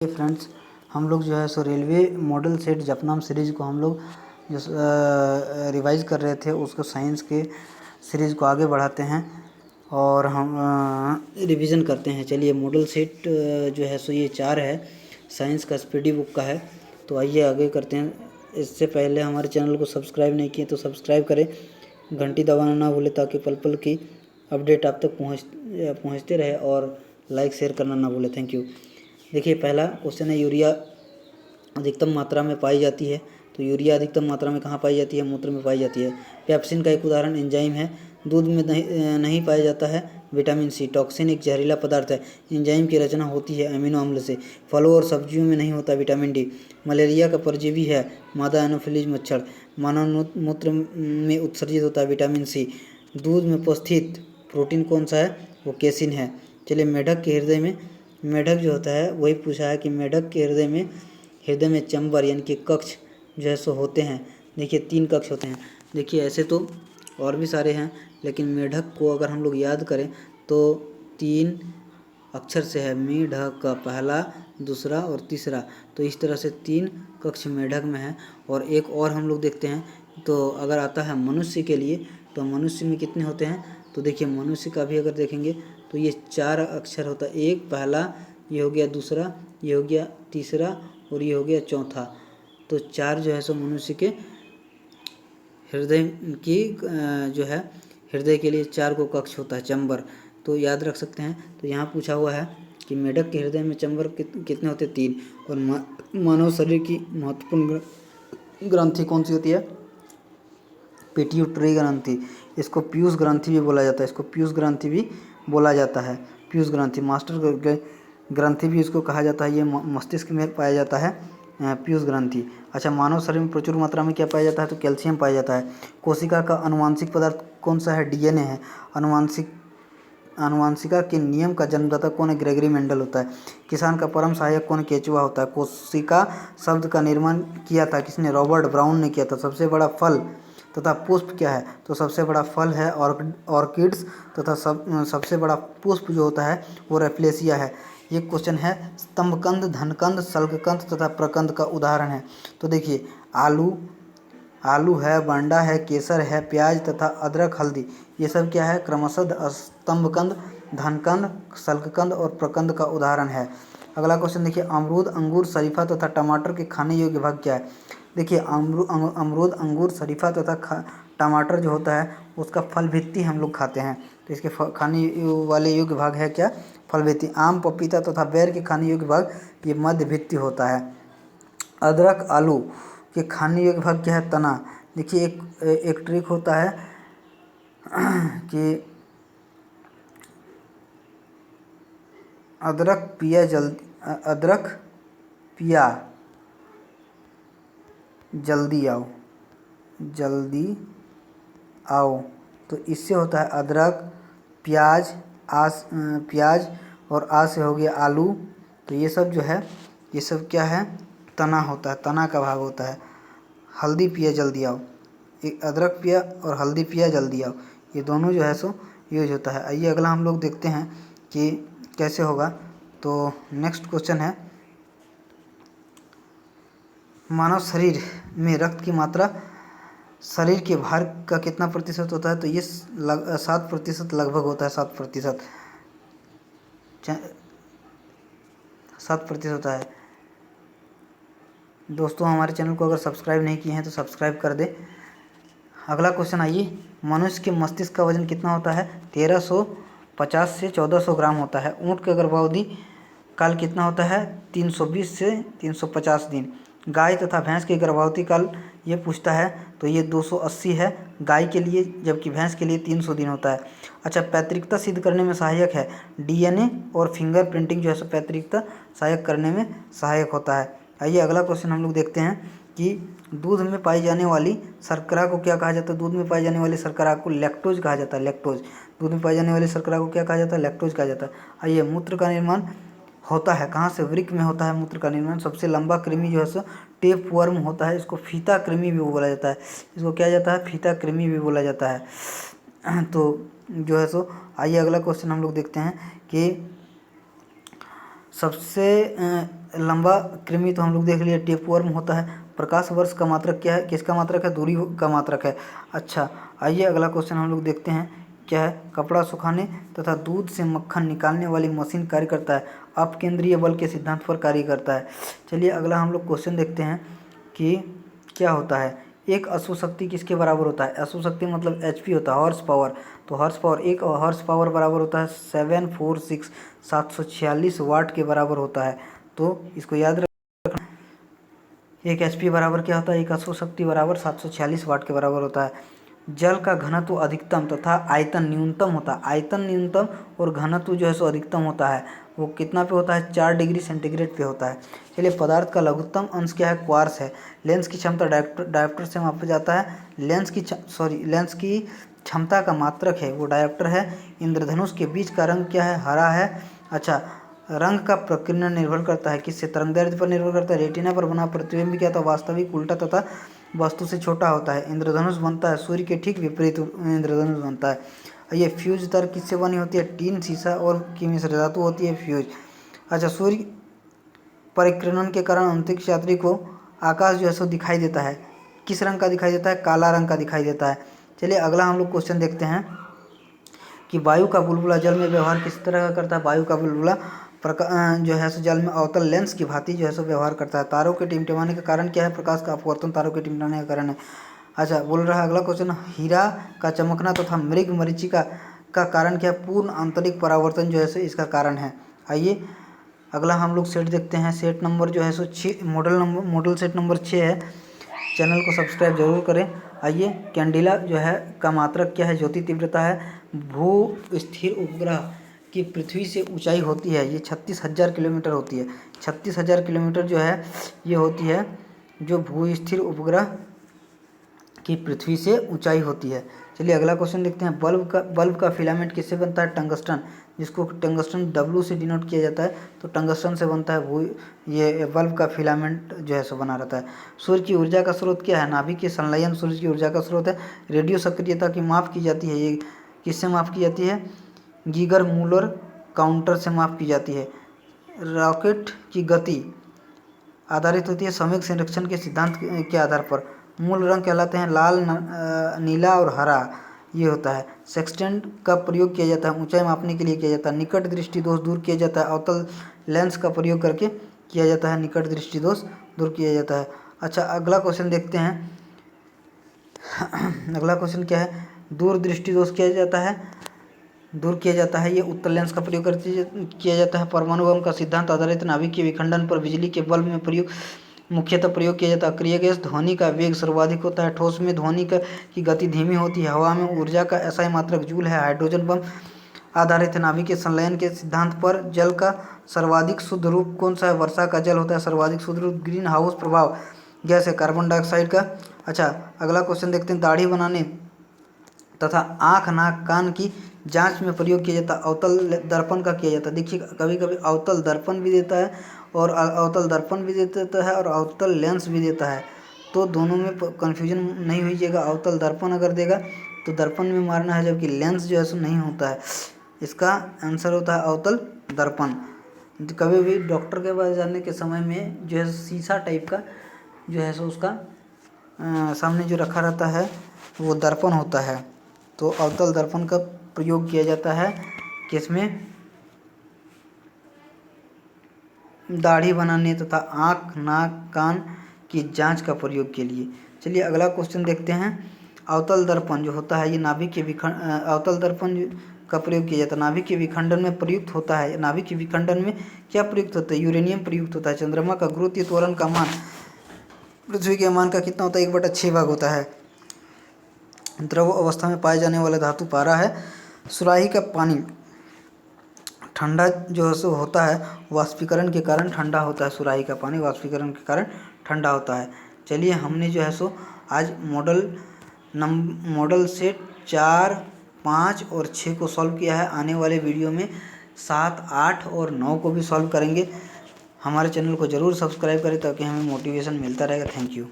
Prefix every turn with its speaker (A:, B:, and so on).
A: Friends, हम लोग जो है सो रेलवे मॉडल सेट जपनाम सीरीज़ को हम लोग जो रिवाइज़ कर रहे थे, उसको साइंस के सीरीज़ को आगे बढ़ाते हैं और हम रिवीजन करते हैं। चलिए, मॉडल सेट जो है सो ये 4 है, साइंस का स्पीडी बुक का है। तो आइए आगे करते हैं। इससे पहले हमारे चैनल को सब्सक्राइब नहीं किए तो सब्सक्राइब करें, घंटी दबाना ना भूलें ताकि पल पल की अपडेट आप तक पहुँचते रहे, और लाइक शेयर करना ना भूलें। Thank you. देखिए, पहला क्वेश्चन है, यूरिया अधिकतम मात्रा में पाई जाती है। तो यूरिया अधिकतम मात्रा में कहाँ पाई जाती है? मूत्र में पाई जाती है। पेप्सिन का एक उदाहरण एंजाइम है। दूध में नहीं पाया जाता है। Vitamin C. टॉक्सिन एक जहरीला पदार्थ है। एंजाइम की रचना होती है अमीनो अम्ल से। फलों और सब्जियों में नहीं होता। Vitamin D. मलेरिया का परजीवी है मादा एनोफिलीज मच्छर। मानव मूत्र में उत्सर्जित होता है विटामिन सी। दूध में उपस्थित प्रोटीन कौन सा है? वो केसिन है। चलिए, मेढक के हृदय में, मेढक जो होता है वही पूछा है कि मेढक के हृदय में चैम्बर यानी कि कक्ष जो है सो होते हैं। देखिए, 3 कक्ष होते हैं। देखिए, ऐसे तो और भी सारे हैं, लेकिन मेढक को अगर हम लोग याद करें तो 3 अक्षर से है। मेढक का पहला, दूसरा और तीसरा। तो इस तरह से 3 कक्ष मेढक में है। और एक और हम लोग देखते हैं, तो अगर आता है मनुष्य के लिए, तो मनुष्य में कितने होते हैं? तो देखिए, मनुष्य का भी अगर देखेंगे तो ये 4 अक्षर होता है। एक पहला, ये हो गया दूसरा, ये हो गया तीसरा और ये हो गया चौथा। तो 4 जो है सो मनुष्य के हृदय की जो है हृदय के लिए 4 को कक्ष होता है, चैम्बर। तो याद रख सकते हैं। तो यहाँ पूछा हुआ है कि मेढक के हृदय में चैम्बर कितने होते हैं? 3। और मानव शरीर की महत्वपूर्ण ग्रंथि कौन सी होती है? पिट्यूटरी ग्रंथि। इसको पीयूष ग्रंथि भी बोला जाता है। इसको पीयूष ग्रंथि भी बोला जाता है। पीयूष ग्रंथि, मास्टर ग्रंथि भी इसको कहा जाता है। ये मस्तिष्क में पाया जाता है, पीयूष ग्रंथि। अच्छा, मानव शरीर में प्रचुर मात्रा में क्या पाया जाता है? तो कैल्शियम पाया जाता है। कोशिका का अनुवांशिक पदार्थ कौन सा है? डीएनए है। अनुवांशिका के नियम का जन्मदाता कौन है? ग्रेगरी मेंडल होता है। किसान का परम सहायक कौन? केचुआ होता है। कोशिका शब्द का निर्माण किया था किसने? रॉबर्ट ब्राउन ने किया था। सबसे बड़ा फल तथा पुष्प क्या है? तो सबसे बड़ा फल है ऑर्किड्स, तथा सबसे बड़ा पुष्प जो होता है वो रेफ्लेसिया है। ये क्वेश्चन है स्तंभकंद, धनकंद, शल्ककंद तथा प्रकंद का उदाहरण है। तो देखिए, आलू है, बांडा है, केसर है, प्याज तथा अदरक, हल्दी, ये सब क्या है? क्रमशः स्तंभकंद, धनकंद, शल्ककंद और प्रकंद का उदाहरण है। अगला क्वेश्चन देखिए, अमरूद, अंगूर, शरीफा तथा टमाटर के खाने योग्य भाग क्या है? देखिए, अमरूद, अंगूर, शरीफा तथा टमाटर जो होता है उसका फल भित्ति हम लोग खाते हैं। तो इसके खाने वाले योग्य भाग है क्या? फल भित्ति। आम, पपीता तथा बेर के खाने योग्य भाग ये मध्य भित्ति होता है। अदरक, आलू के खाने योग्य भाग क्या है? तना। देखिए, एक ट्रिक होता है कि अदरक पिया जल्दी आओ। तो इससे होता है अदरक, प्याज और से हो गया आलू। तो ये सब जो है, ये सब क्या है? तना होता है, तना का भाग होता है। हल्दी पिया जल्दी आओ, एक अदरक पिया और हल्दी पिया जल्दी आओ, ये दोनों जो है सो यूज होता है। आइए अगला हम लोग देखते हैं कि कैसे होगा। तो नेक्स्ट क्वेश्चन है, मानव शरीर में रक्त की मात्रा शरीर के भार का कितना प्रतिशत होता है? तो ये 7% लगभग होता है। 7% 7% होता है। दोस्तों, हमारे चैनल को अगर सब्सक्राइब नहीं किए हैं तो सब्सक्राइब कर दें। अगला क्वेश्चन आइए, मनुष्य के मस्तिष्क का वजन कितना होता है? 1350 से 1400 ग्राम होता है। ऊँट का गर्भावधि काल कितना होता है? 320 से 350 दिन। गाय तथा भैंस के गर्भावधि काल ये पूछता है, तो ये 280 है गाय के लिए, जबकि भैंस के लिए 300 दिन होता है। अच्छा, पैतृकता सिद्ध करने में सहायक है डीएनए और फिंगर प्रिंटिंग जो है सो पैतृकता सहायक करने में सहायक होता है। आइए अगला क्वेश्चन हम लोग देखते हैं कि दूध में पाई जाने वाली शर्करा को क्या कहा जाता है? दूध में पाई जाने वाली शर्करा को लैक्टोज कहा जाता है। लैक्टोज। दूध में पाई जाने वाली शर्करा को क्या कहा जाता है? लैक्टोज कहा जाता है। आइए, मूत्र का निर्माण होता है कहाँ से? वृक्क में होता है मूत्र का निर्माण। सबसे लंबा कृमि जो है सो टेप वर्म होता है। इसको फीता कृमि भी बोला जाता है। इसको क्या जाता है? फीता कृमि भी बोला जाता है। तो जो है सो आइए अगला क्वेश्चन हम लोग देखते हैं कि सबसे लंबा कृमि तो हम लोग देख लिया, टेपवर्म होता है। प्रकाश वर्ष का मात्रक क्या है, किसका मात्रक है, दूरी का मात्रक है। अच्छा आइए अगला क्वेश्चन हम लोग देखते हैं क्या है। कपड़ा सुखाने तथा दूध से मक्खन निकालने वाली मशीन कार्य करता है अपकेंद्रीय बल के सिद्धांत पर कार्य करता है। चलिए अगला हम लोग क्वेश्चन देखते हैं कि क्या होता है। एक अश्व शक्ति किसके बराबर होता है, अश्व शक्ति मतलब HP होता है, हॉर्स पावर। तो हॉर्स पावर, एक हॉर्स पावर बराबर होता है 746 746 वाट के बराबर होता है। तो इसको याद रखना, एक HP बराबर क्या होता है, एक अश्व शक्ति बराबर 746 वाट के बराबर होता है। जल का घनत्व अधिकतम तथा आयतन न्यूनतम होता है। आयतन न्यूनतम और घनत्व जो है सो अधिकतम होता है। वो कितना पे होता है, 4 डिग्री सेंटीग्रेड पे होता है। चलिए पदार्थ का लघुत्तम अंश क्या है, क्वार्स है। लेंस की क्षमता डायोप्टर से मापा जाता है। लेंस की क्षमता का मात्रक है वो डायोप्टर है। इंद्रधनुष के बीच का रंग क्या है, हरा है। अच्छा रंग का प्रकीर्णन निर्भर करता है किससे, तरंगदैर्ध्य पर निर्भर करता है। रेटिना पर बना प्रतिबिंब क्या था, वास्तविक, उल्टा तथा वस्तु से छोटा होता है। इंद्रधनुष बनता है सूर्य के ठीक विपरीत इंद्रधनुष बनता है। ये फ्यूज तार किससे बनी होती है, टीन, शीशा और की मिश्र धातु होती है फ्यूज। अच्छा सूर्य परिक्रमण के कारण अंतरिक्ष यात्री को आकाश जो है सो दिखाई देता है, किस रंग का दिखाई देता है, काला रंग का दिखाई देता है। चलिए अगला हम लोग क्वेश्चन देखते हैं कि वायु का बुलबुला जल में व्यवहार किस तरह का करता है। वायु का बुलबुला जो है सो जल में अवतल लेंस की भांति जो है सो व्यवहार करता है। तारों के टिमटिमाने का कारण क्या है, प्रकाश का अपवर्तन तारों के टिमटिमाने का कारण है। अच्छा बोल रहा है अगला क्वेश्चन, हीरा का चमकना तथा मृग मरीचिका का कारण क्या है, पूर्ण आंतरिक परावर्तन जो है सो इसका कारण है। आइए अगला हम लोग सेट देखते हैं। सेट नंबर जो है सो 6, मॉडल सेट नंबर 6 है। चैनल को सब्सक्राइब जरूर करें। आइए कैंडिला जो है का मात्रक क्या है, ज्योति तीव्रता है। भू स्थिर उपग्रह की पृथ्वी से ऊंचाई होती है ये 36,000 किलोमीटर होती है। 36,000 किलोमीटर जो है ये होती है जो भू स्थिर उपग्रह की पृथ्वी से ऊंचाई होती है। चलिए अगला क्वेश्चन देखते हैं। बल्ब का फिलामेंट किससे बनता है, टंगस्टन, जिसको टंगस्टन W से डिनोट किया जाता है। तो टंगस्टन से बनता है ये बल्ब का फिलामेंट जो है सो बना रहता है। सूर्य की ऊर्जा का स्रोत क्या है, नाभिक के संलयन सूर्य की ऊर्जा का स्रोत है। रेडियो सक्रियता की माप की जाती है, ये किससे माप की जाती है, गीगर मूलर काउंटर से माप की जाती है। रॉकेट की गति आधारित होती है संवेग संरक्षण के सिद्धांत के आधार पर। मूल रंग कहलाते हैं लाल, नीला और हरा, ये होता है। सेक्सटेंट का प्रयोग किया जाता है ऊंचाई मापने के लिए किया जाता है। निकट दृष्टि दोष दूर किया जाता है अवतल लेंस का प्रयोग करके किया जाता है, निकट दृष्टि दोष दूर किया जाता है। अच्छा अगला क्वेश्चन देखते हैं। अगला क्वेश्चन क्या है, दूर दृष्टि दोष दूर किया जाता है ये उत्तल लेंस का प्रयोग करके किया जाता है। परमाणु बम का सिद्धांत आधारित नाभिक के विखंडन पर बिजली के बल्ब में मुख्यतः प्रयोग किया जाता है। अक्रिय गैस ध्वनि का वेग सर्वाधिक होता है। ठोस में ध्वनि की गति धीमी होती है। हवा में ऊर्जा का SI मात्रक जूल है। हाइड्रोजन बम आधारित नाभिक के संलयन के सिद्धांत पर जल का सर्वाधिक शुद्ध रूप कौन सा है, वर्षा का जल होता है सर्वाधिक शुद्ध रूप। ग्रीन हाउस प्रभाव गैस है कार्बन डाइऑक्साइड का। अच्छा अगला क्वेश्चन देखते हैं। दाढ़ी बनाने तथा आँख, नाक, कान की जांच में प्रयोग किया जाता है अवतल दर्पण का किया जाता है। देखिए कभी कभी अवतल दर्पण भी देता है और अवतल दर्पण भी देता है और अवतल लेंस भी देता है, तो दोनों में कन्फ्यूजन नहीं होइएगा। अवतल दर्पण अगर देगा तो दर्पण में मारना है, जबकि लेंस जो है सो नहीं होता है। इसका आंसर होता है अवतल दर्पण। कभी भी डॉक्टर के पास जाने के समय में जो है शीशा टाइप का जो है सो उसका सामने जो रखा रहता है वो दर्पण होता है। तो अवतल दर्पण का प्रयोग किया जाता है किसमें, दाढ़ी बनाने तथा आँख, नाक, कान की जांच का प्रयोग के लिए। चलिए अगला क्वेश्चन देखते हैं। अवतल दर्पण जो होता है ये नाभिक के अवतल दर्पण का प्रयोग किया जाता है नाभिक के विखंडन में प्रयुक्त होता है। नाभिक के विखंडन में क्या प्रयुक्त होता है, यूरेनियम प्रयुक्त होता है। चंद्रमा का गुरुत्वीय त्वरण का मान पृथ्वी के मान का कितना होता है, 1/6 भाग होता है। द्रव अवस्था में पाए जाने वाला धातु पारा है। सुराही का पानी ठंडा जो है सो होता है, वाष्पीकरण के कारण ठंडा होता है। सुराही का पानी वाष्पीकरण के कारण ठंडा होता है। चलिए हमने जो है सो आज मॉडल सेट 4, 5 और 6 को सॉल्व किया है। आने वाले वीडियो में 7, 8 और 9 को भी सॉल्व करेंगे। हमारे चैनल को ज़रूर सब्सक्राइब करें ताकि हमें मोटिवेशन मिलता रहेगा। Thank you.